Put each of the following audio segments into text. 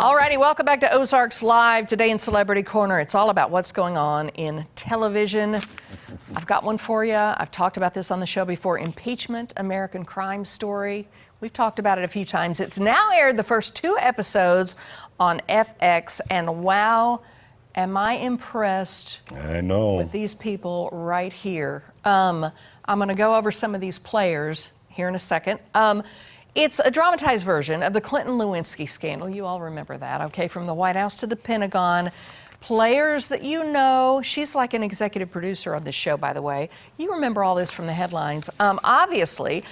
Alrighty, welcome back to Ozarks Live. Today in Celebrity Corner, it's all about what's going on in television. I've got one for you. I've talked about this on the show before. Impeachment, American Crime Story. We've talked about it a few times. It's now aired the first 2 episodes on FX, and wow, am I impressed with these people right here. I'm going to go over some of these players here in a second. It's a dramatized version of the Clinton-Lewinsky scandal. You all remember that, okay? From the White House to the Pentagon. Players that you know. She's like an executive producer on this show, by the way. You remember all this from the headlines. Obviously,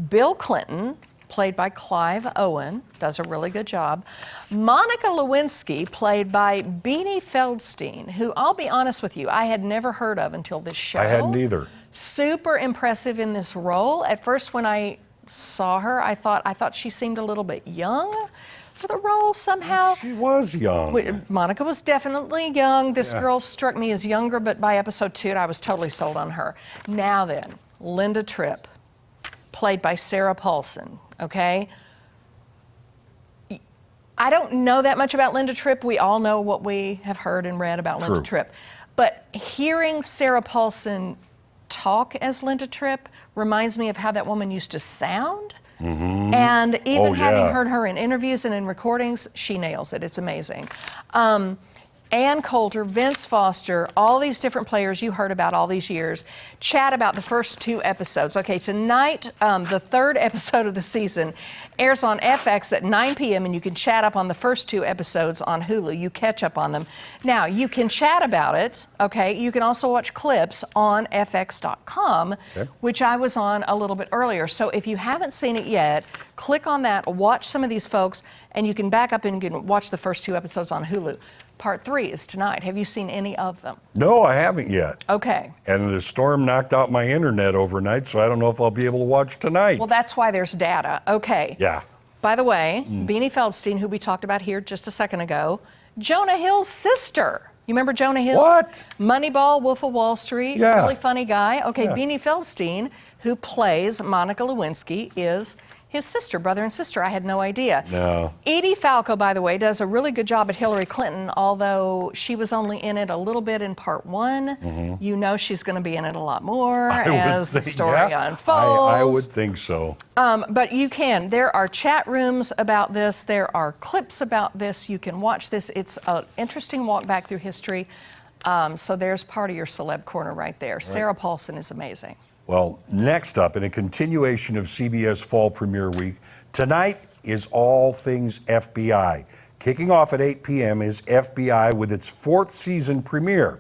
Bill Clinton, played by Clive Owen, does a really good job. Monica Lewinsky, played by Beanie Feldstein, who, I'll be honest with you, I had never heard of until this show. I hadn't either. Super impressive in this role. At first, when I saw her, I thought she seemed a little bit young for the role somehow. She was young. Monica was definitely young. This girl struck me as younger, but by episode 2, I was totally sold on her. Now then, Linda Tripp, played by Sarah Paulson, okay? I don't know that much about Linda Tripp. We all know what we have heard and read about Linda Tripp. But hearing Sarah Paulson talk as Linda Tripp reminds me of how that woman used to sound. And even having heard her in interviews and in recordings, she nails it. It's amazing. Ann Coulter, Vince Foster, all these different players you heard about all these years, chat about the first 2 episodes. Okay, tonight, the 3rd episode of the season airs on FX at 9 p.m. and you can chat up on the first 2 episodes on Hulu. You catch up on them. Now, you can chat about it, okay? You can also watch clips on FX.com, which I was on a little bit earlier. So if you haven't seen it yet, click on that, watch some of these folks, and you can back up and you can watch the first 2 episodes on Hulu. Part 3 is tonight. Have you seen any of them? No, I haven't yet. Okay. And the storm knocked out my internet overnight, so I don't know if I'll be able to watch tonight. Well, that's why there's data. Okay. Yeah. By the way, Beanie Feldstein, who we talked about here just a second ago, Jonah Hill's sister. You remember Jonah Hill? What? Moneyball, Wolf of Wall Street. Yeah. Really funny guy. Okay, Beanie Feldstein, who plays Monica Lewinsky, is his sister, brother and sister. I had no idea. No. Edie Falco, by the way, does a really good job at Hillary Clinton, although she was only in it a little bit in part 1. You know she's going to be in it a lot more as the story unfolds. I would think so. But you can. There are chat rooms about this. There are clips about this. You can watch this. It's an interesting walk back through history. So there's part of your celeb corner right there. Sarah Paulson is amazing. Well, next up, in a continuation of CBS Fall Premiere Week, tonight is all things FBI. Kicking off at 8 p.m. is FBI with its 4th season premiere.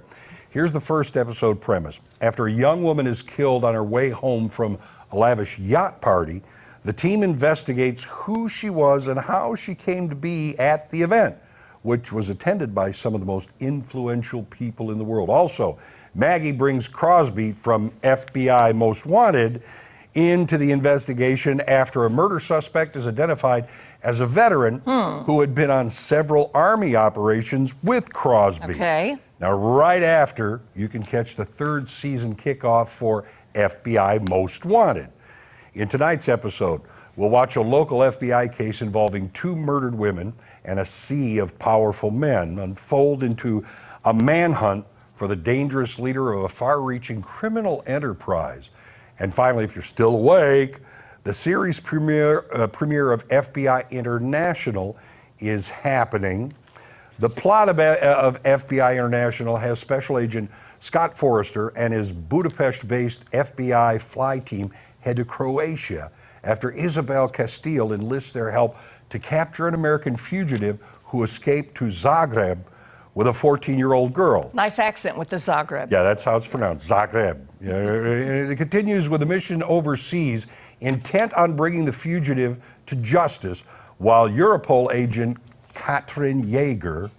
Here's the first episode premise. After a young woman is killed on her way home from a lavish yacht party, the team investigates who she was and how she came to be at the event, which was attended by some of the most influential people in the world. Also, Maggie brings Crosby from FBI Most Wanted into the investigation after a murder suspect is identified as a veteran who had been on several Army operations with Crosby. Okay. Now, right after, you can catch the 3rd season kickoff for FBI Most Wanted. In tonight's episode, we'll watch a local FBI case involving 2 murdered women and a sea of powerful men unfold into a manhunt for the dangerous leader of a far-reaching criminal enterprise. And finally, if you're still awake, the series premiere of FBI International is happening. The plot of FBI International has Special Agent Scott Forrester and his Budapest-based FBI fly team head to Croatia after Isabel Castile enlists their help to capture an American fugitive who escaped to Zagreb with a 14-year-old girl. Nice accent with the Zagreb. Yeah, that's how it's pronounced, Zagreb. It continues with a mission overseas intent on bringing the fugitive to justice, while Europol agent Katrin Yeager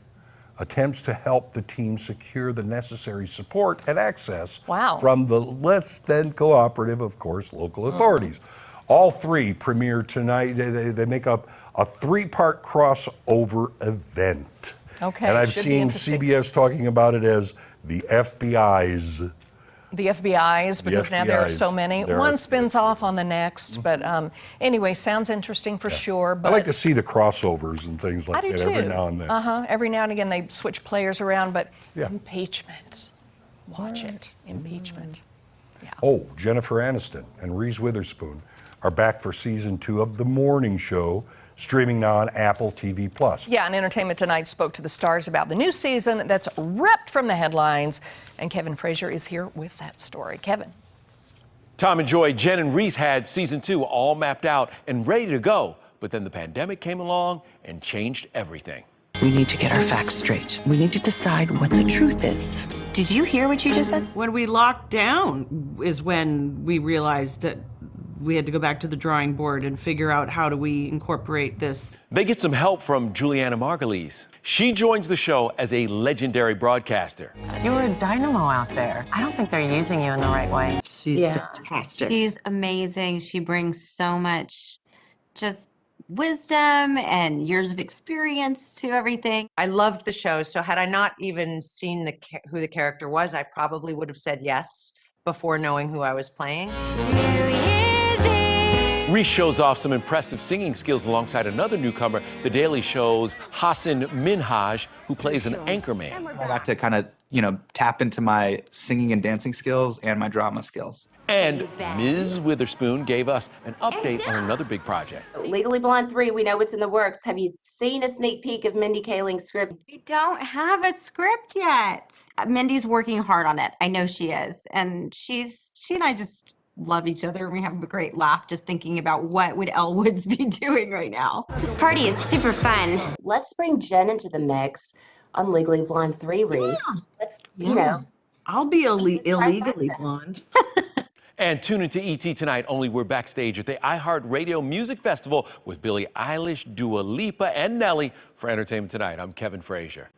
attempts to help the team secure the necessary support and access from the less than cooperative, of course, local authorities. All 3 premiere tonight. They make up a 3-part crossover event. Okay, and I've seen CBS talking about it as the FBI's The FBI's, because now there are so many. One spins off on the next, but anyway, sounds interesting for sure. But I like to see the crossovers and things like that every now and then. Every now and again they switch players around, but impeachment. Watch it. Impeachment. Yeah. Oh, Jennifer Aniston and Reese Witherspoon are back for season 2 of The Morning Show, streaming now on Apple TV+. Yeah, and Entertainment Tonight spoke to the stars about the new season that's ripped from the headlines, and Kevin Frazier is here with that story. Kevin. Tom and Joy, Jen and Reese had season 2 all mapped out and ready to go, but then the pandemic came along and changed everything. We need to get our facts straight. We need to decide what the truth is. Did you hear what you just said? When we locked down is when we realized that we had to go back to the drawing board and figure out how do we incorporate this. They get some help from Juliana Margulies. She joins the show as a legendary broadcaster. You're a dynamo out there. I don't think they're using you in the right way. She's fantastic. She's amazing. She brings so much just wisdom and years of experience to everything. I loved the show, so had I not even seen who the character was, I probably would have said yes before knowing who I was playing. Reese shows off some impressive singing skills alongside another newcomer, The Daily Show's Hassan Minhaj, who plays an anchorman. I got to kind of, tap into my singing and dancing skills and my drama skills. And Ms. Witherspoon gave us an update on another big project. Legally Blonde 3, we know what's in the works. Have you seen a sneak peek of Mindy Kaling's script? We don't have a script yet. Mindy's working hard on it. I know she is. And she and I just love each other, and we have a great laugh just thinking about what would Elle Woods be doing right now. This party is super fun. Let's bring Jen into the mix on Legally Blonde 3, Reese. Let's, I'll be illegally blonde. And tune into ET tonight, only we're backstage at the iHeartRadio Music Festival with Billie Eilish, Dua Lipa, and Nelly. For Entertainment Tonight, I'm Kevin Frazier.